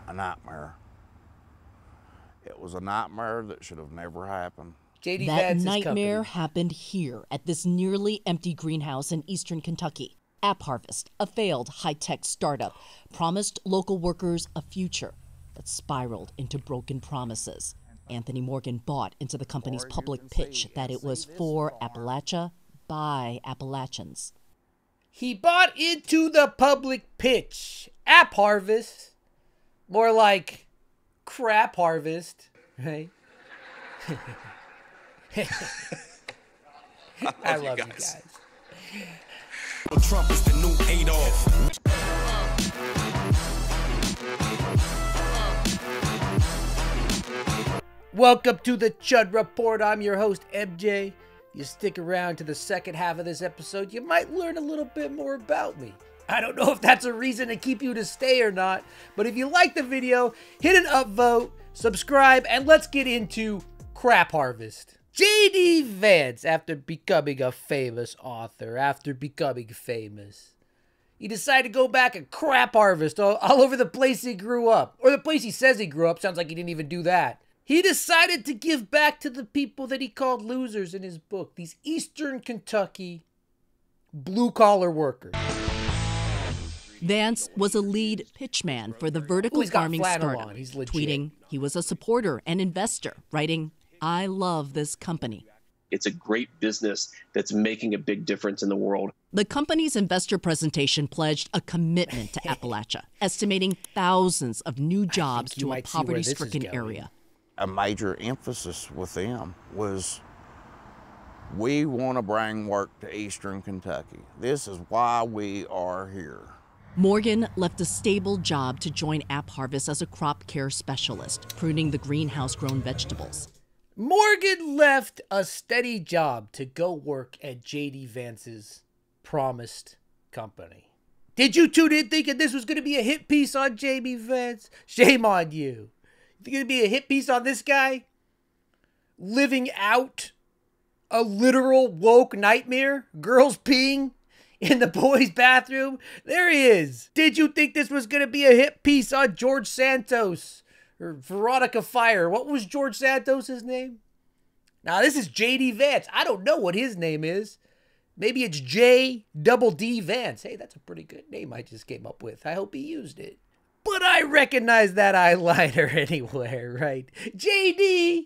a nightmare. It was a nightmare that should have never happened. JD That Vance's nightmare company happened here at this nearly empty greenhouse in eastern Kentucky. App Harvest, a failed high-tech startup, promised local workers a future that spiraled into broken promises. Anthony Morgan bought into the company's public pitch that it was for Appalachia by Appalachians. He bought into the public pitch. App Harvest. More like crap harvest, right? I love you guys. Trump is the new Adolf. Welcome to the Chud Report. I'm your host, MJ. You stick around to the second half of this episode, you might learn a little bit more about me. I don't know if that's a reason to keep you to stay or not, but if you like the video, hit an upvote, subscribe, and let's get into Crap Harvest. JD Vance, after becoming a famous author, he decided to go back and crap harvest all over the place he grew up. Or the place he says he grew up. Sounds like he didn't even do that. He decided to give back to the people that he called losers in his book. These Eastern Kentucky blue-collar workers. Vance was a lead pitchman for the vertical farming startup, tweeting he was a supporter and investor, writing, "I love this company." It's a great business that's making a big difference in the world. The company's investor presentation pledged a commitment to Appalachia, estimating thousands of new jobs to a poverty-stricken area. A major emphasis with them was, we want to bring work to Eastern Kentucky. This is why we are here. Morgan left a stable job to join App Harvest as a crop care specialist, pruning the greenhouse-grown vegetables. Morgan left a steady job to go work at JD Vance's promised company. Did you tune in thinking this was going to be a hit piece on JD Vance? Shame on you. You think it's going to be a hit piece on this guy? Living out a literal woke nightmare? Girls peeing in the boys' bathroom? There he is. Did you think this was going to be a hit piece on George Santos? Or Veronica Fire. What was George Santos' name? Now, this is JD Vance. I don't know what his name is. Maybe it's JD Vance. Hey, that's a pretty good name I just came up with. I hope he used it. But I recognize that eyeliner anywhere, right? JD,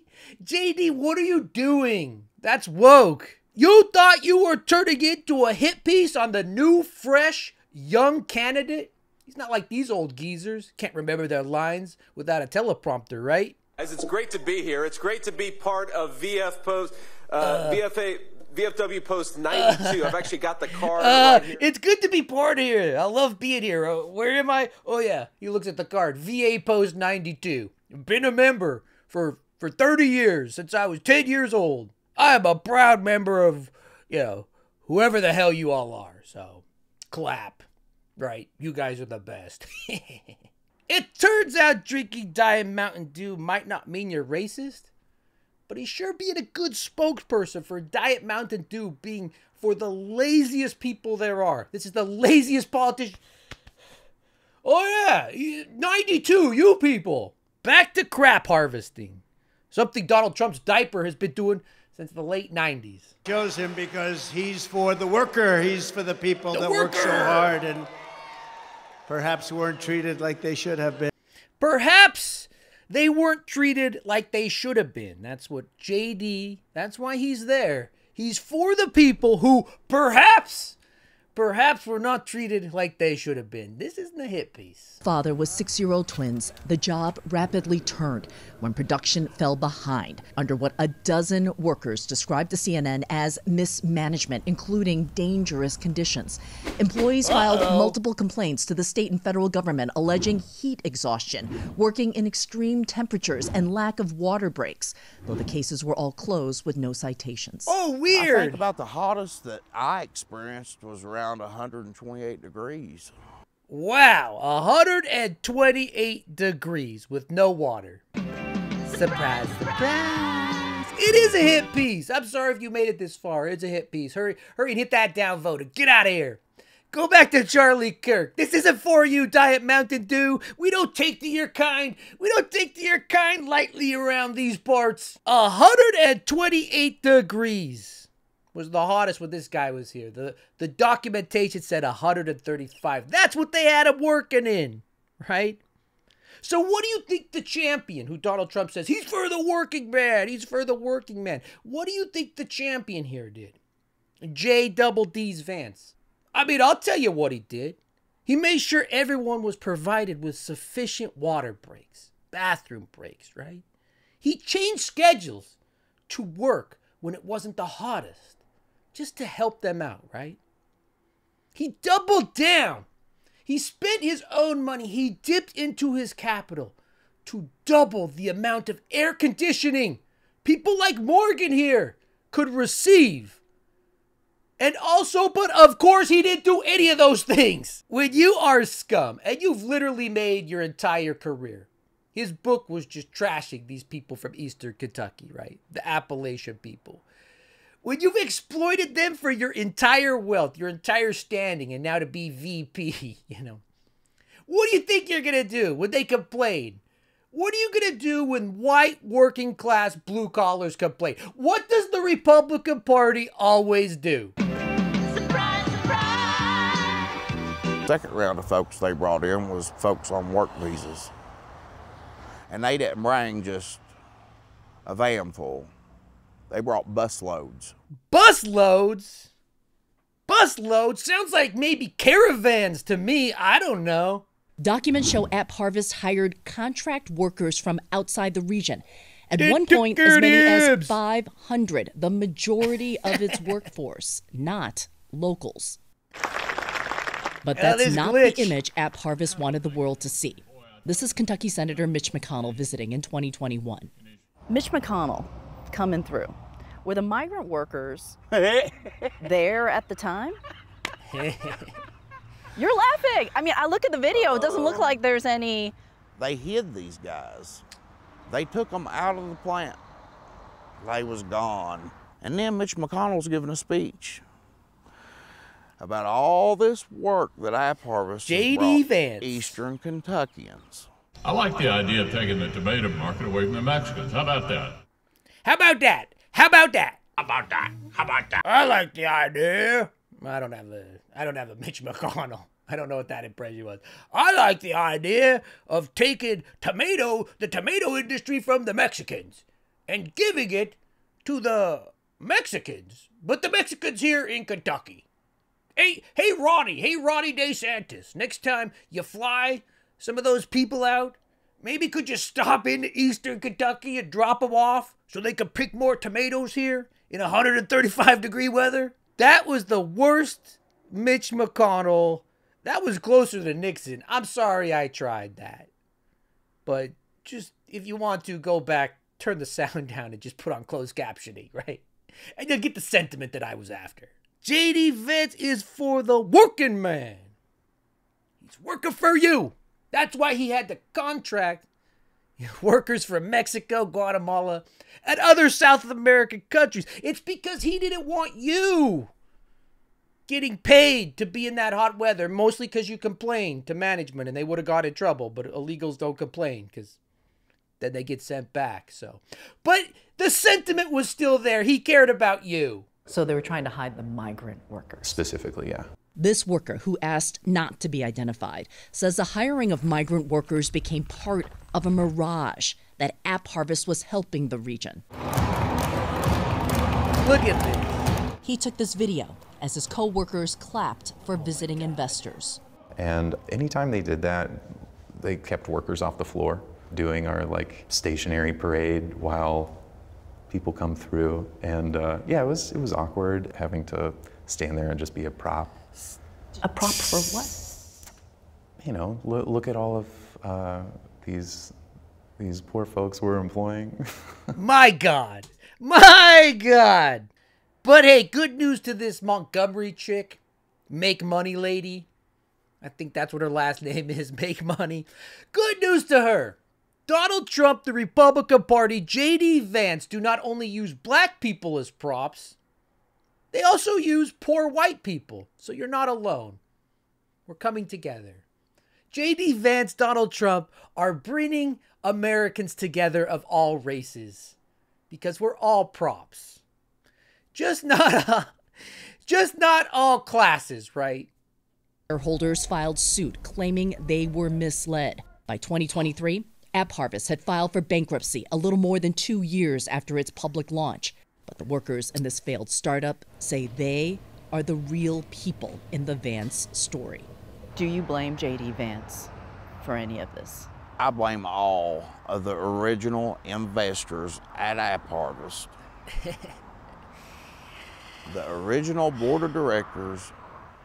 what are you doing? That's woke. You thought you were turning into a hit piece on the new, fresh, young candidate? He's not like these old geezers. Can't remember their lines without a teleprompter, right? Guys, it's great to be here. It's great to be part of VFW Post 92. I've actually got the card right here. It's good to be part of here. I love being here. Where am I? Oh, yeah. He looks at the card. VA Post 92. Been a member for 30 years, since I was 10 years old. I am a proud member of, whoever the hell you all are. So, clap. Right, you guys are the best. It turns out drinking Diet Mountain Dew might not mean you're racist, but he's sure being a good spokesperson for Diet Mountain Dew being for the laziest people there are. This is the laziest politician. Oh yeah, 92, you people. Back to crap harvesting. Something Donald Trump's diaper has been doing since the late 90s. Chose him because he's for the worker. He's for the people that work so hard and perhaps weren't treated like they should have been. Perhaps they weren't treated like they should have been. That's what JD, that's why he's there. He's for the people who perhaps were not treated like they should have been. This isn't a hit piece. Father was 6-year-old twins. The job rapidly turned when production fell behind under what a dozen workers described to CNN as mismanagement, including dangerous conditions. Employees filed multiple complaints to the state and federal government alleging heat exhaustion, working in extreme temperatures, and lack of water breaks, though the cases were all closed with no citations. Oh, weird. I think about the hottest that I experienced was around 128 degrees. Wow, 128 degrees with no water. Surprise, surprise. It is a hit piece. I'm sorry if you made it this far. It's a hit piece. Hurry and hit that downvote and get out of here. Go back to Charlie Kirk. This isn't for you, Diet Mountain Dew. We don't take to your kind. We don't take to your kind lightly around these parts. 128 degrees was the hottest when this guy was here. The documentation said 135. That's what they had him working in, right? So what do you think the champion, who Donald Trump says, he's for the working man, he's for the working man. What do you think the champion here did? JD's Vance. I mean, I'll tell you what he did. He made sure everyone was provided with sufficient water breaks, bathroom breaks, right? He changed schedules to work when it wasn't the hottest, just to help them out, right? He doubled down. He spent his own money. He dipped into his capital to double the amount of air conditioning people like Morgan here could receive. And also, but of course, he didn't do any of those things. When you are scum and you've literally made your entire career, his book was just trashing these people from Eastern Kentucky, right? The Appalachian people. When you've exploited them for your entire wealth, your entire standing, and now to be VP, what do you think you're going to do when they complain? What are you going to do when white working class blue collars complain? What does the Republican Party always do? Surprise, surprise! Second round of folks they brought in was folks on work visas. And they didn't bring just a van full. They brought busloads. Busloads? Busloads? Sounds like maybe caravans to me. I don't know. Documents show App Harvest hired contract workers from outside the region. At one point, as many as 500, the majority of its workforce, not locals. But that's not the image App Harvest wanted the world to see. This is Kentucky Senator Mitch McConnell visiting in 2021. Mitch McConnell coming through. Were the migrant workers there at the time? You're laughing. I mean, I look at the video. It doesn't look like there's any. They hid these guys. They took them out of the plant. They was gone. And then Mitch McConnell's giving a speech about all this work that App Harvest JD Vance. Eastern Kentuckians. I like the idea of taking the tomato market away from the Mexicans. How about that? How about that? How about that? How about that? How about that? I like the idea. I don't have a Mitch McConnell. I don't know what that impression was. I like the idea of taking the tomato industry from the Mexicans and giving it to the Mexicans, but the Mexicans here in Kentucky. Hey Ronnie DeSantis, next time you fly some of those people out, maybe could you stop into Eastern Kentucky and drop them off so they could pick more tomatoes here in 135-degree weather? That was the worst Mitch McConnell. That was closer to Nixon. I'm sorry I tried that. But just, if you want to, go back, turn the sound down, and just put on closed captioning, right? And you'll get the sentiment that I was after. JD Vance is for the working man. He's working for you. That's why he had to contract workers from Mexico, Guatemala, and other South American countries. It's because he didn't want you getting paid to be in that hot weather, mostly because you complained to management and they would have got in trouble. But illegals don't complain because then they get sent back. But the sentiment was still there. He cared about you. So they were trying to hide the migrant workers. Specifically, yeah. This worker, who asked not to be identified, says the hiring of migrant workers became part of a mirage that App Harvest was helping the region. Look at this. He took this video as his co-workers clapped for visiting investors. And anytime they did that, they kept workers off the floor doing our stationary parade while people come through. And yeah, it was awkward having to stand there and just be a prop. A prop for what? You know, look at all of these poor folks we're employing. My God. My God. But hey, good news to this Montgomery chick. Make Money Lady. I think that's what her last name is, Make Money. Good news to her. Donald Trump, the Republican Party, JD Vance do not only use black people as props, they also use poor white people. So you're not alone. We're coming together. JD Vance, Donald Trump are bringing Americans together of all races because we're all props. Just not all classes, right? Shareholders filed suit claiming they were misled. By 2023, AppHarvest had filed for bankruptcy a little more than 2 years after its public launch. But the workers in this failed startup say they are the real people in the Vance story. Do you blame JD Vance for any of this? I blame all of the original investors at AppHarvest. The original board of directors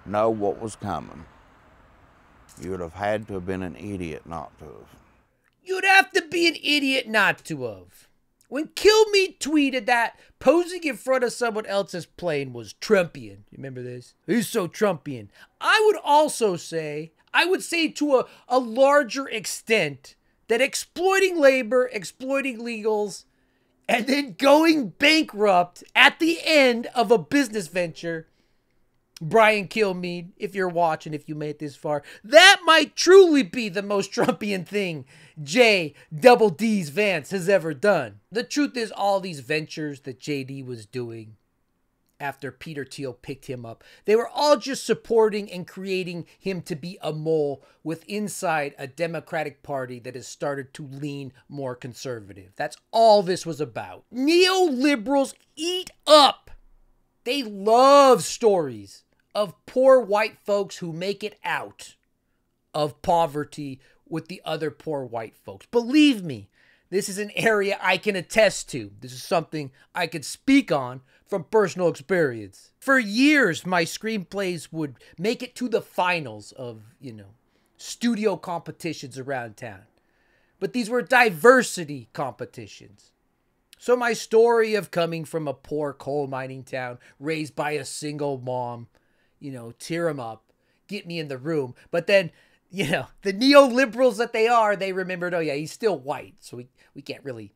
know what was coming. You would have had to have been an idiot not to have. You'd have to be an idiot not to have. When Killmeat tweeted that posing in front of someone else's plane was Trumpian. You remember this? He's so Trumpian. I would also say, to a larger extent, that exploiting labor, exploiting legals, and then going bankrupt at the end of a business venture, Brian Killmeat, if you're watching, if you made it this far, that might truly be the most Trumpian thing JDD Vance has ever done. The truth is, all these ventures that JD was doing after Peter Thiel picked him up, they were all just supporting and creating him to be a mole with inside a Democratic Party that has started to lean more conservative. That's all this was about. Neoliberals eat up. They love stories of poor white folks who make it out of poverty with the other poor white folks. Believe me, this is an area I can attest to. This is something I could speak on from personal experience. For years, my screenplays would make it to the finals of, studio competitions around town. But these were diversity competitions. So my story of coming from a poor coal mining town, raised by a single mom, tear them up, get me in the room. But then, the neoliberals that they are, they remembered, oh yeah, he's still white, so we can't really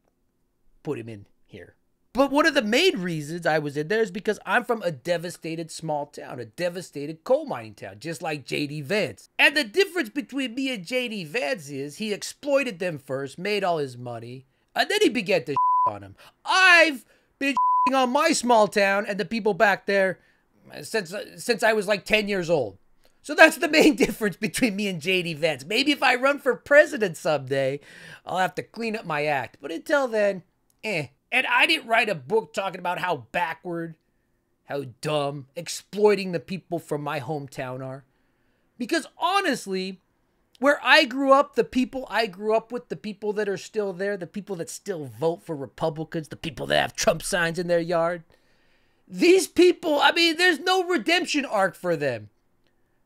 put him in here. But one of the main reasons I was in there is because I'm from a devastated small town, a devastated coal mining town, just like JD Vance. And the difference between me and JD Vance is he exploited them first, made all his money, and then he began to on him. I've been on my small town and the people back there since I was like 10 years old. So that's the main difference between me and JD Vance. Maybe if I run for president someday, I'll have to clean up my act. But until then, And I didn't write a book talking about how backward, how dumb, exploiting the people from my hometown are. Because honestly, where I grew up, the people I grew up with, the people that are still there, the people that still vote for Republicans, the people that have Trump signs in their yard, these people, there's no redemption arc for them.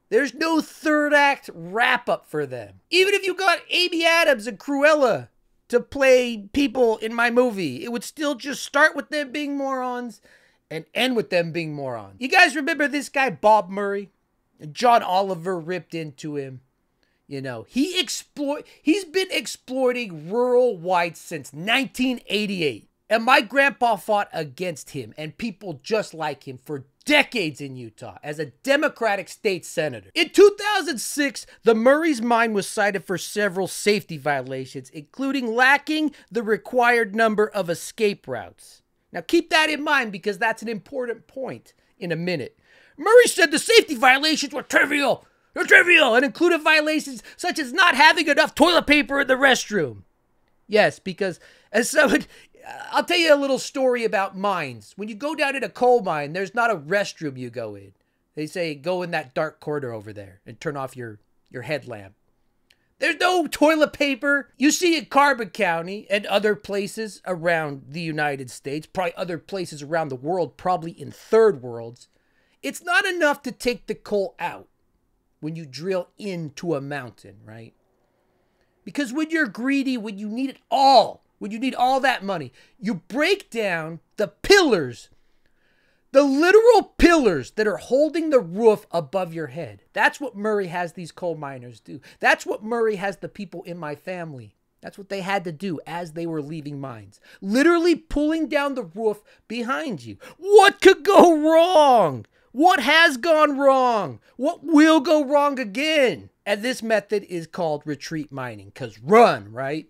There's no third act wrap-up for them. Even if you got Amy Adams and Cruella to play people in my movie, it would still just start with them being morons and end with them being morons. You guys remember this guy, Bob Murray? John Oliver ripped into him. He's been exploiting rural whites since 1988. And my grandpa fought against him and people just like him for decades in Utah as a Democratic state senator. In 2006, the Murray's mine was cited for several safety violations, including lacking the required number of escape routes. Now keep that in mind because that's an important point in a minute. Murray said the safety violations were trivial. They're trivial and included violations such as not having enough toilet paper in the restroom. Yes, because as someone... I'll tell you a little story about mines. When you go down in a coal mine, there's not a restroom you go in. They say, go in that dark corner over there and turn off your headlamp. There's no toilet paper. You see in Carbon County and other places around the United States, probably other places around the world, probably in third worlds, it's not enough to take the coal out when you drill into a mountain, right? Because when you're greedy, when you need it all, when you need all that money, you break down the pillars, the literal pillars that are holding the roof above your head. That's what Murray has these coal miners do. That's what Murray has the people in my family. That's what they had to do as they were leaving mines. Literally pulling down the roof behind you. What could go wrong? What has gone wrong? What will go wrong again? And this method is called retreat mining, because run, right?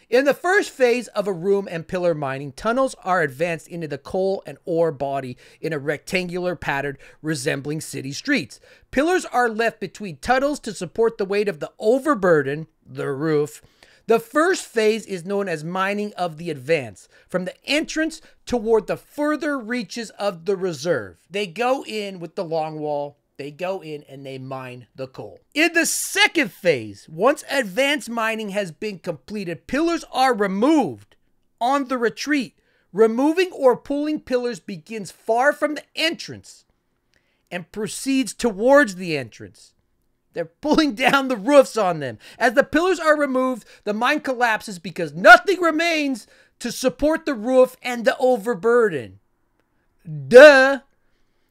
In the first phase of a room and pillar mining, tunnels are advanced into the coal and ore body in a rectangular pattern resembling city streets. Pillars are left between tunnels to support the weight of the overburden, the roof. The first phase is known as mining of the advance, from the entrance toward the further reaches of the reserve. They go in with the longwall. They go in and they mine the coal. In the second phase, once advanced mining has been completed, pillars are removed on the retreat. Removing or pulling pillars begins far from the entrance and proceeds towards the entrance. They're pulling down the roofs on them. As the pillars are removed, the mine collapses because nothing remains to support the roof and the overburden. Duh!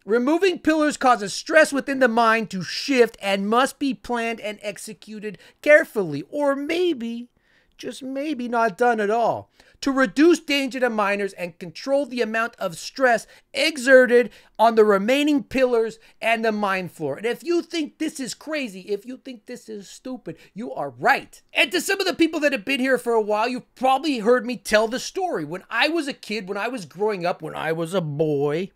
Removing pillars causes stress within the mine to shift and must be planned and executed carefully, or maybe, just maybe, not done at all, to reduce danger to miners and control the amount of stress exerted on the remaining pillars and the mine floor. And if you think this is crazy, if you think this is stupid, you are right. And to some of the people that have been here for a while, you've probably heard me tell the story. When I was a kid, when I was growing up, when I was a boy,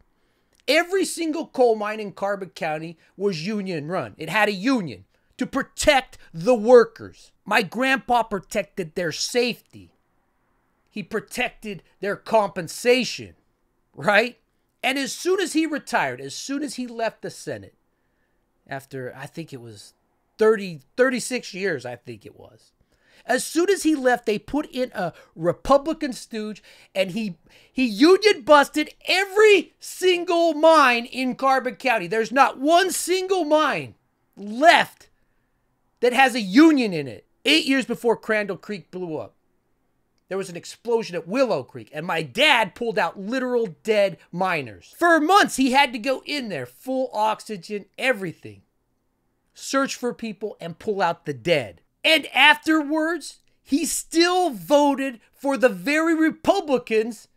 every single coal mine in Carbon County was union run. It had a union to protect the workers. My grandpa protected their safety. He protected their compensation, right? And as soon as he retired, as soon as he left the Senate, after I think it was 36 years, I think it was. As soon as he left, they put in a Republican stooge, and he union busted every single mine in Carbon County. There's not one single mine left that has a union in it. 8 years before Crandall Creek blew up, there was an explosion at Willow Creek, and my dad pulled out literal dead miners. For months, he had to go in there, full oxygen, everything, search for people, and pull out the dead. And afterwards, he still voted for the very Republicans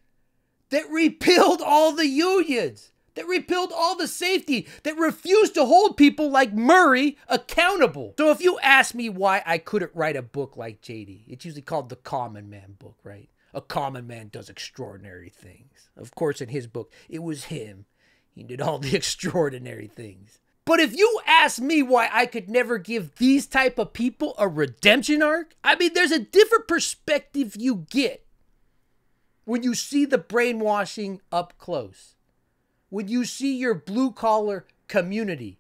that repealed all the unions, that repealed all the safety, that refused to hold people like Murray accountable. So if you ask me why I couldn't write a book like JD, it's usually called the Common Man book, right? A common man does extraordinary things. Of course, in his book, it was him. He did all the extraordinary things. But if you ask me why I could never give these type of people a redemption arc, I mean, there's a different perspective you get when you see the brainwashing up close. When you see your blue-collar community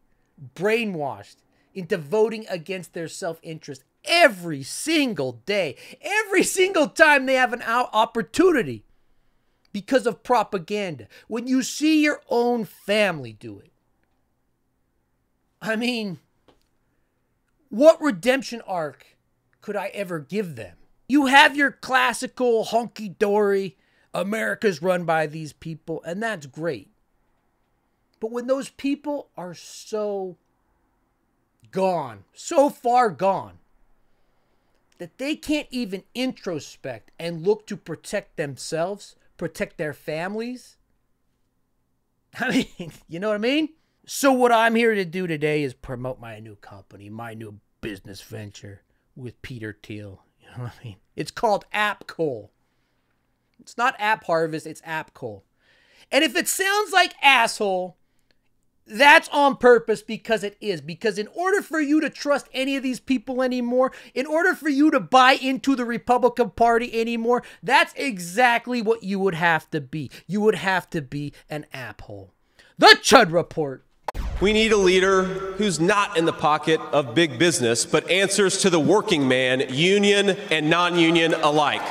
brainwashed into voting against their self-interest every single day, every single time they have an opportunity because of propaganda. When you see your own family do it. I mean, what redemption arc could I ever give them? You have your classical hunky-dory, America's run by these people, and that's great. But when those people are so gone, so far gone, that they can't even introspect and look to protect themselves, protect their families, I mean, you know what I mean? So what I'm here to do today is promote my new company, my new business venture with Peter Thiel. You know what I mean? It's called App Coal. It's not App Harvest, it's App Coal. And if it sounds like asshole, that's on purpose, because it is. Because in order for you to trust any of these people anymore, in order for you to buy into the Republican Party anymore, that's exactly what you would have to be. You would have to be an apphole. The Chud Report. We need a leader who's not in the pocket of big business, but answers to the working man, union and non-union alike.